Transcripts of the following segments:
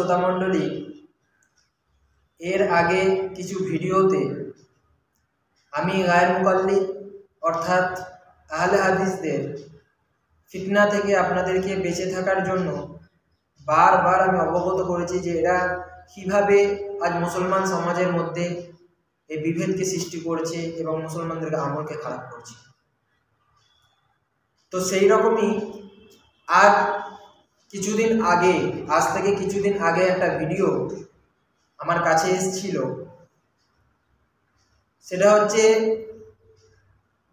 শ্রোতা মণ্ডলী, এর আগে কিছু ভিডিওতে আমি গায়ের মুকাল্লিদ অর্থাৎ আহলে হাদিসদের ফিতনা থেকে আপনাদেরকে বেঁচে থাকার জন্য বারবার আমি অবগত করেছি যে এরা কিভাবে আজ মুসলমান সমাজের মধ্যে এই বিভেদকে সৃষ্টি করছে এবং মুসলমানদের আমলকে খারাপ করছে। তো সেই রকমই আজ থেকে কিছুদিন আগে একটা ভিডিও আমার কাছে এসেছিল। সেটা হচ্ছে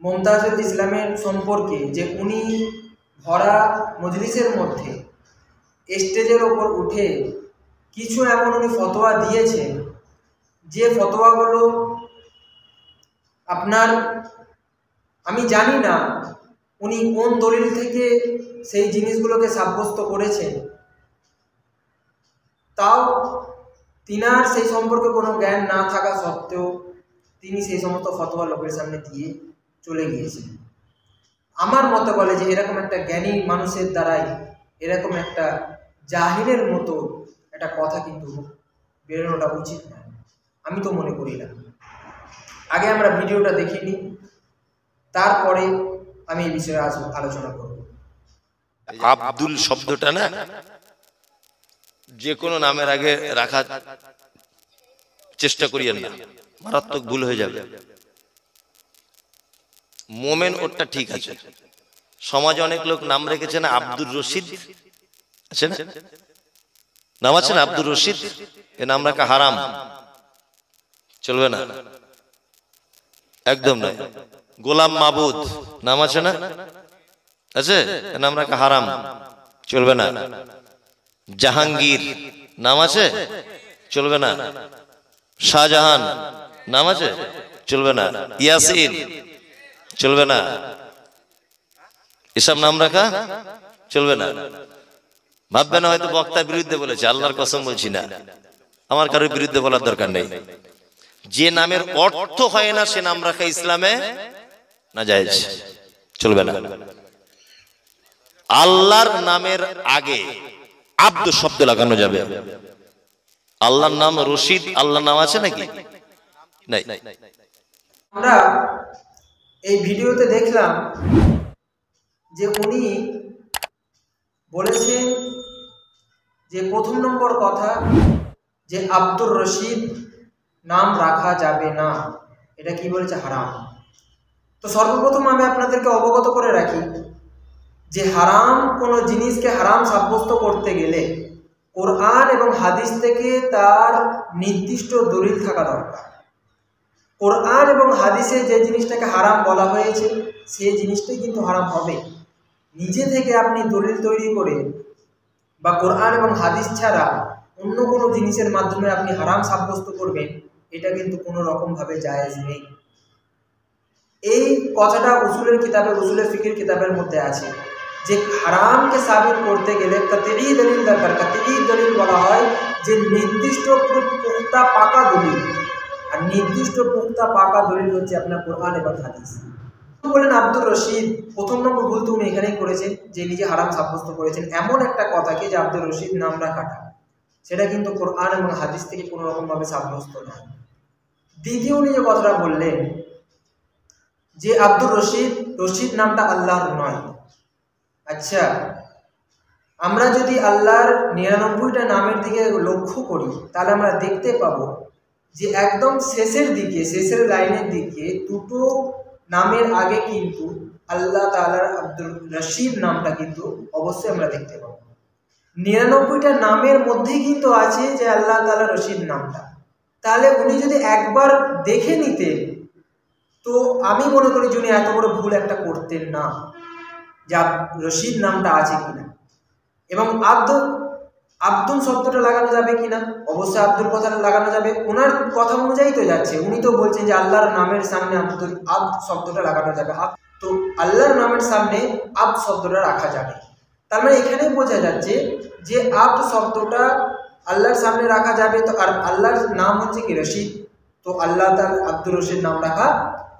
মুমতাজুল ইসলামের সম্পর্কে, যে উনি ভরা মজলিসের মধ্যে স্টেজের ওপর উঠে কিছু এমন উনি ফতোয়া দিয়েছেন যে ফতোয়াগুলো আমি জানি না উনি কোন দলিল থেকে সেই জিনিসগুলোকে সাব্যস্ত করেছেন, তাও তিনার সেই সম্পর্কে কোনো জ্ঞান না থাকা সত্ত্বেও তিনি সেই সমস্ত ফতোয়া লোকের সামনে দিয়ে চলে গিয়েছেন। আমার মতে বলে যে এরকম একটা জ্ঞানী মানুষের দ্বারাই এরকম একটা জাহিলের মতো একটা কথা কিন্তু বেরোনোটা উচিত নয়, আমি তো মনে করি না। আগে আমরা ভিডিওটা দেখিনি, তারপরে আমি এই বিষয়ে আলোচনা করব। আব্দুল শব্দটা না যে কোনো নামের আগে রাখার চেষ্টা করিয়েন না, মারাত্মক ভুল হয়ে যাবে। মোমেন ওরটা ঠিক আছে। সমাজে অনেক লোক নাম রেখেছেন আব্দুর রশিদ, আছে না? নাম আছে না আব্দুর রশিদ? এ নাম রাখা হারাম, চলবে না, একদম নয়। গোলাম মাবুদ নাম আছে না? আছে? এ নাম রাখা হারাম, চলবে না। জাহাঙ্গীর নাম আছে, চলবে না। শাহজাহান নাম আছে, চলবে না। ইয়াসিন চলবে না। এসব নাম রাখা চলবে না। ভাববে না হয়তো বক্তার বিরুদ্ধে বলেছে, আল্লাহর কসম বলছি না, আমার কারোর বিরুদ্ধে বলার দরকার নেই। যে নামের অর্থ হয় না সে নাম রাখা ইসলামে নাজায়েজ, চলবে না। আল্লাহর নামের আগে আব্দ শব্দ লাগানো যাবে। আল্লাহর নাম রশিদ, আল্লাহর নাম আছে নাকি? নাই। আমরা এই ভিডিওতে দেখলাম যে উনি বলেছেন যে প্রথম নম্বর কথা যে আব্দুর রশিদ নাম রাখা যাবে না, এটা কি বলেছে? হারাম। তো সর্বপ্রথম আমি আপনাদেরকে অবগত করে রাখি যে হারাম কোনো জিনিসকে হারাম সাব্যস্ত করতে গেলে কোরআন এবং হাদিস থেকে তার নির্দিষ্ট দলিল থাকা দরকার। কোরআন এবং হাদিসে যে জিনিসটাকে হারাম বলা হয়েছে সেই জিনিসটাই কিন্তু হারাম হবে। নিজে থেকে আপনি দলিল তৈরি করে বা কোরআন এবং হাদিস ছাড়া অন্য কোনো জিনিসের মাধ্যমে আপনি হারাম সাব্যস্ত করবেন, এটা কিন্তু কোনো রকমভাবে জায়েজ নেই। এই কথাটা উসুলের কিতাবে, উসুলের ফিকির কিতাবের মধ্যে আছে যে হারামকে সাবিত করতে গেলে কাতঈ দলিল দরকার। কাতঈ দলিল বলা হয় যে নির্দিষ্ট পুখ্তা পাকা দলিল, আর নির্দিষ্ট পুখ্তা পাকা দলিল হচ্ছে আপনার কোরআন এবং হাদিস। বলেন আব্দুর রশিদ, প্রথম নম্বর ভুল তো উনি এখানেই করেছেন যে নিজে হারাম সাব্যস্ত করেছেন এমন একটা কথাকে যে আব্দুর রশিদ নাম রাখাটা, সেটা কিন্তু কোরআন এবং হাদিস থেকে কোনো রকমভাবে সাব্যস্ত নয়। দ্বিতীয় উনি যে কথাটা বললেন যে আব্দুর রশিদ নামটা আল্লাহর নয়। আচ্ছা, আমরা যদি আল্লাহর 99টা নামের দিকে লক্ষ্য করি তাহলে আমরা দেখতে পাবো যে একদম শেষের দিকে, শেষের লাইনের দিকে দুটো নামের আগে কিন্তু আল্লাহ তাআলার আব্দুর রশিদ নামটা কিন্তু অবশ্যই আমরা দেখতে পাবো। 99টা নামের মধ্যেই কিন্তু আছে যে আল্লাহ তাআলা রশিদ নামটা। তাহলে উনি যদি একবার দেখে নিতেন তো আমি মনে করি যে উনি এত বড় ভুল একটা করতেন না, যে রশিদ নামটা আছে কিনা এবং আব্দুল শব্দটা লাগানো যাবে কিনা। অবশ্যই আব্দুল কথাটা লাগানো যাবে, ওনার কথা অনুযায়ী তো যাচ্ছে। উনি তো বলছেন যে আল্লাহর নামের সামনে আব্দ শব্দটা লাগানো যাবে, তো আল্লাহর নামের সামনে আব্দ শব্দটা রাখা যাবে। তার মানে এখানেই বোঝা যাচ্ছে যে আব্দ শব্দটা আল্লাহর সামনে রাখা যাবে। তো আর আল্লাহর নাম হচ্ছে কি? রশিদ। তো আল্লাহ তাআলা আব্দুর রশিদ নাম রাখা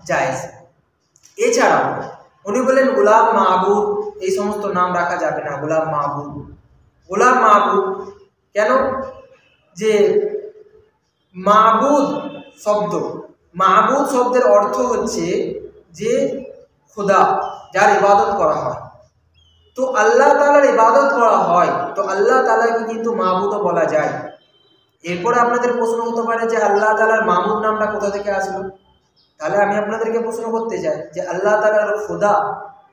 জায়েজ। এছাড়াও উনি বলেন গোলাম মাহবুব, এই সমস্ত নাম রাখা যাবে না। গোলাম মাহবুব কেন? যে মাবুদ শব্দের অর্থ হচ্ছে যে খোদা, যার ইবাদত করা হয়। তো আল্লাহ তাআলার ইবাদত করা হয়, তো আল্লাহ তাআলাকে কিন্তু মাবুদও বলা যায়। এরপরে আপনাদের প্রশ্ন হতে পারে যে আল্লাহ তাআলার মাবুদ নামটা কোথা থেকে আসলো। তাহলে আমি আপনাদেরকে প্রশ্ন করতে চাই যে আল্লাহ তাআলার খোদা,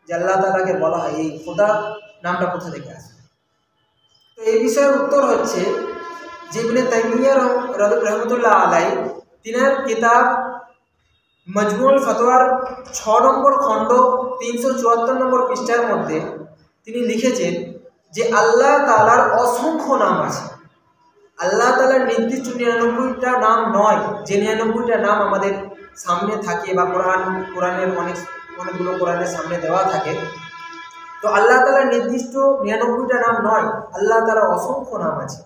যে আল্লাহ তাআলাকে বলা হয়, এই খোদা নামটা কোথা থেকে আসলো। তো এই বিষয়ের উত্তর হচ্ছে যে ইবনে তাইমিয়া রহমতুল্লাহ আলাইহি তিনার কিতাব মজমুউল ফতোয়ার 6 নম্বর খণ্ড 374 নম্বর পৃষ্ঠার মধ্যে তিনি লিখেছেন যে আল্লাহ তাআলার অসংখ্য নাম আছে। আল্লাহ তাআলার নির্দিষ্ট 99টা নাম নয়, যে 99টা নাম আমাদের সামনে থাকে বা কোরআনের অনেকগুলো কোরআনের সামনে দেওয়া থাকে। তো আল্লাহ তাআলার নির্দিষ্ট 99টা নাম নয়, আল্লাহ তাআলার অসংখ্য নাম আছে।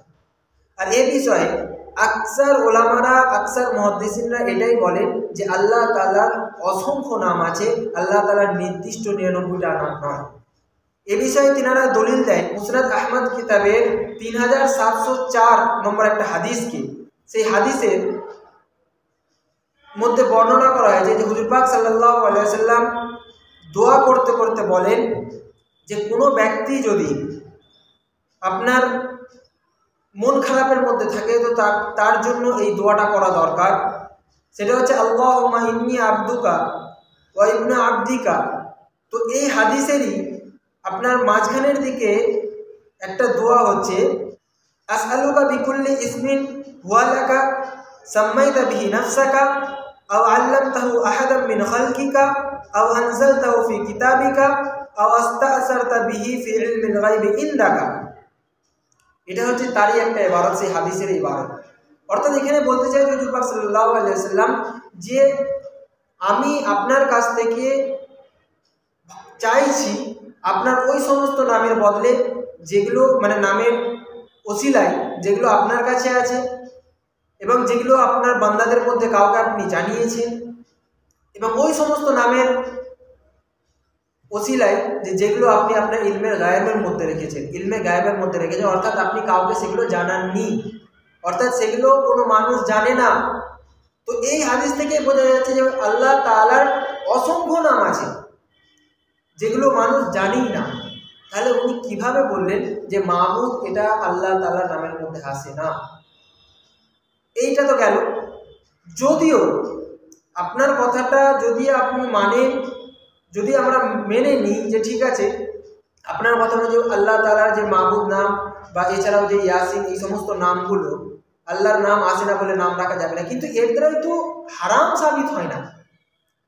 আর এই বিষয়ে আকসার ওলামারা, আকসার মুহাদ্দিসিনরা এটাই বলেন যে আল্লাহ তাআলার অসংখ্য নাম আছে, আল্লাহ তাআলার নির্দিষ্ট 99টা নাম নয়। এ বিষয়ে তিনারা দলিল দেয় মুসনাদ আহমদ কিতাবের 3704 নম্বর একটা হাদিসকে। সেই হাদিসের মধ্যে বর্ণনা করা হয়েছে যে হুজুর পাক সাল্লাল্লাহু আলাইহি ওয়াসাল্লাম দোয়া করতে করতে বলেন যে কোনো ব্যক্তি যদি আপনার মন খারাপের মধ্যে থাকে তো তার জন্য এই দোয়াটা করা দরকার। সেটা হচ্ছে আল্লাহুম্মা ইন্নী আবদুকা ওয়া ইবনু আবদিকা। তো এই হাদিসেরই আপনার মাঝখানের দিকে একটা দোয়া হচ্ছে আসআলুকা বিকুল্লি ইসমিন হুয়া লাকা সাম্মাইতা বিহি নাফসাকা আও আল্লামতাহু আহাদাম মিন খালকিকা আও আনজালতাহু ফি কিতাবিকা আও আস্তাআসারতা বিহি ফি ইলমিল গায়বি ইনদাকা। এটা হচ্ছে তারই একটা ইবারত, সেই হাদিসের ইবারত। অর্থাৎ এখানে বলতে চাই হুজুর পাক সাল্লাল্লাহু আলাইহি ওয়াসাল্লাম যে আমি আপনার কাছ থেকে চাইছি আপনার ওই সমস্ত নামের বদলে যেগুলো মানে নামের ওসিলায় যেগুলো আপনার কাছে আছে এবং যেগুলো আপনার বান্দাদের মধ্যে কাউকে আপনি জানিয়েছেন, এবং ওই সমস্ত নামের ওসিলায় যেগুলো আপনি আপনার ইলমে গায়েবের মধ্যে রেখেছেন, অর্থাৎ আপনি কাউকে সেগুলো জানাননি, অর্থাৎ সেগুলো কোনো মানুষ জানে না। তো এই হাদিস থেকে বোঝা যাচ্ছে যে আল্লাহ তাআলার অসংখ্য নাম আছে যেগুলো মানুষ জানেই না। তাহলে উনি কিভাবে বললেন যে মাবুদ এটা আল্লাহ তাআলার নামের মধ্যে আসে না? এইটা তো গেল। যদিও আপনার কথাটা যদি আপনি মানেন, যদি আমরা মেনে নিই যে ঠিক আছে আপনার কথা যে আল্লাহ তাআলার যে মাবুদ নাম বা এছাড়াও যে ইয়াসিন, এই সমস্ত নামগুলো আল্লাহর নাম আসে না বলে নাম রাখা যাবে না, কিন্তু এর দ্বারাই তো হারাম সাবিত হয় না।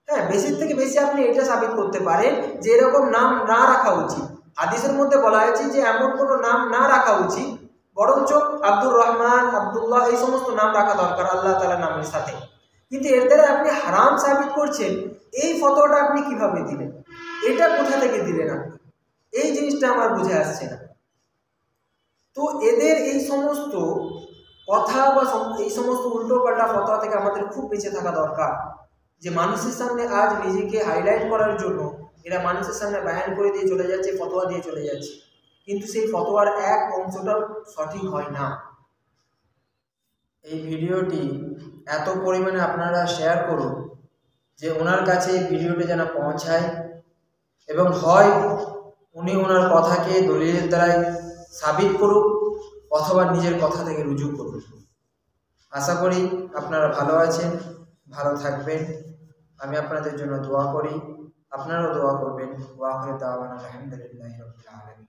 হ্যাঁ, বেশির থেকে বেশি আপনি এটা সাবিত করতে পারেন যে এরকম নাম না রাখা উচিত। হাদিসের মধ্যে বলা হয়েছে যে এমন কোনো নাম না রাখা উচিত, বরঞ্চ আব্দুর রহমান, আব্দুল্লাহ এই সমস্ত নাম রাখা দরকার আল্লাহ তাআলার নামের সাথে। কিন্তু এর দ্বারা আপনি হারাম সাবিত করছেন, এই ফতোয়াটা আপনি কিভাবে দিলেন? এটা কোথা থেকে দিলেন আপনি? এই জিনিসটা আমার বুঝে আসছে না। তো এদের এই সমস্ত কথা বা এই সমস্ত উল্টোপাল্টা ফতোয়া থেকে আমাদের খুব বেঁচে থাকা দরকার। যে মানুষের সামনে আজ নিজেকে হাইলাইট করার জন্য এরা মানুষের সামনে বয়ান করে দিয়ে চলে যাচ্ছে, ফতোয়া দিয়ে চলে যাচ্ছে, কিন্তু সেই ফতোয়ার এক অংশটাও সঠিক হয় না। এই ভিডিওটি এত পরিমাণে আপনারা শেয়ার করুন যে ওনার কাছে এই ভিডিওটি যেন পৌঁছায়, এবং হয় উনি ওনার কথাকে দলিলের দ্বারাই সাবিত করুক অথবা নিজের কথা থেকে রুজু করুন। আশা করি আপনারা ভালো আছেন, ভালো থাকবেন। আমি আপনাদের জন্য দোয়া করি, আপনারাও দোয়া করবেন। ওয়া আখিরু দাওয়ানা আলহামদুলিল্লাহি রাব্বিল আলামিন।